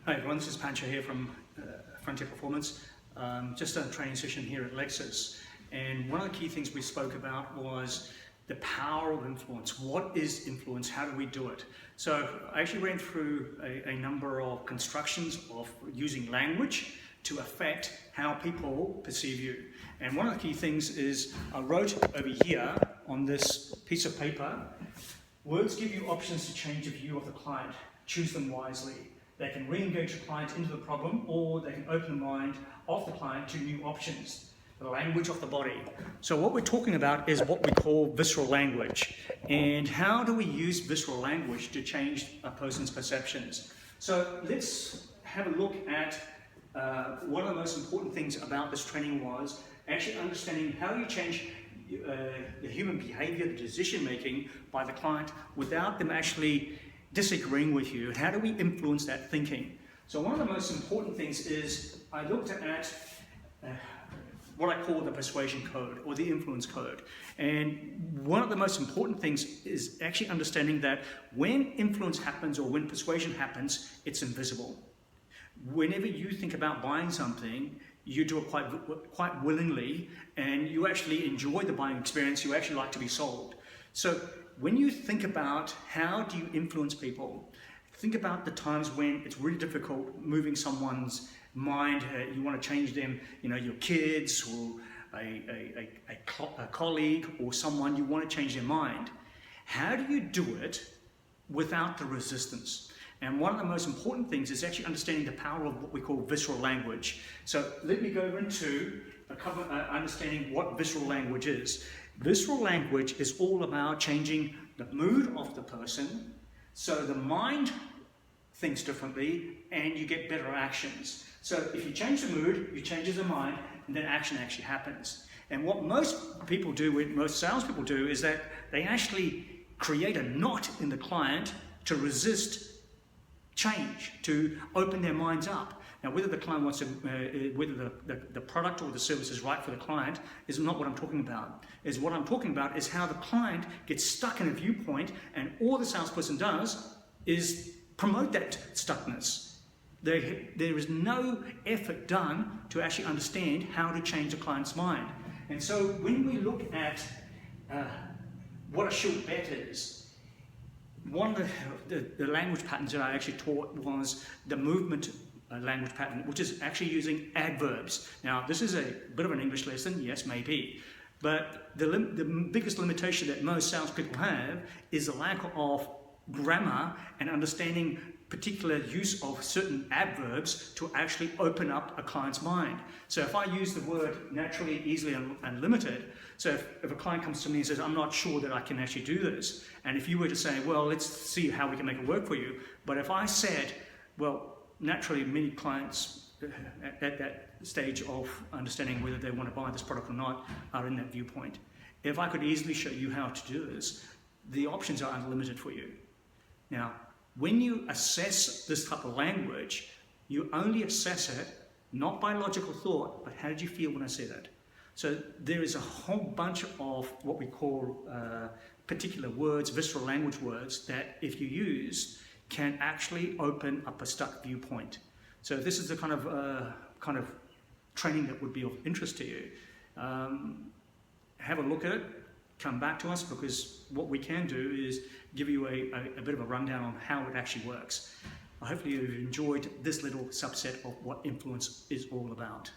Hi everyone, this is Pancho here from Frontier Performance. Just a training session here at Lexus, and one of the key things we spoke about was the power of influence. What is influence? How do we do it? So I actually ran through a number of constructions of using language to affect how people perceive you. And one of the key things is I wrote over here on this piece of paper, words give you options to change the view of the client. Choose them wisely. They can re-engage the client into the problem, or they can open the mind of the client to new options. The language of the body. So what we're talking about is what we call visceral language. And how do we use visceral language to change a person's perceptions? So let's have a look at one of the most important things about this training was actually understanding how you change the human behavior, the decision making by the client without them actually disagreeing with you. How do we influence that thinking? So one of the most important things is I looked at what I call the persuasion code or the influence code. And one of the most important things is actually understanding that when influence happens or when persuasion happens, it's invisible. Whenever you think about buying something, you do it quite willingly, and you actually enjoy the buying experience. You actually like to be sold. So when you think about how do you influence people, think about the times when it's really difficult moving someone's mind. You want to change them, your kids or a colleague or someone, you want to change their mind. How do you do it without the resistance? And one of the most important things is actually understanding the power of what we call visceral language. So let me go into understanding what visceral language is. Visceral language is all about changing the mood of the person, so the mind thinks differently and you get better actions. So if you change the mood, you change the mind, and then action actually happens. And what most people do, most salespeople do, is that they actually create a knot in the client to resist change, to open their minds up. Now, whether the client wants to, whether the product or the service is right for the client is not what I'm talking about. What I'm talking about is how the client gets stuck in a viewpoint, and all the salesperson does is promote that stuckness. There is no effort done to actually understand how to change the client's mind. And so when we look at what a short bet is, one of the language patterns that I actually taught was the movement language pattern, which is actually using adverbs. Now, this is a bit of an English lesson, yes, maybe, but the biggest limitation that most salespeople have is the lack of grammar and understanding particular use of certain adverbs to actually open up a client's mind. So if I use the word naturally, easily, and limited, so if a client comes to me and says, I'm not sure that I can actually do this, and if you were to say, well, let's see how we can make it work for you, but if I said, well, naturally many clients at that stage of understanding whether they want to buy this product or not are in that viewpoint. If I could easily show you how to do this, the options are unlimited for you. Now, when you assess this type of language, you only assess it not by logical thought, but how did you feel when I said it? So there is a whole bunch of what we call particular words, visceral language words, that if you use, can actually open up a stuck viewpoint. So this is the kind of training that would be of interest to you. Have a look at it. Come back to us, because what we can do is give you a bit of a rundown on how it actually works. Hopefully you've enjoyed this little subset of what influence is all about.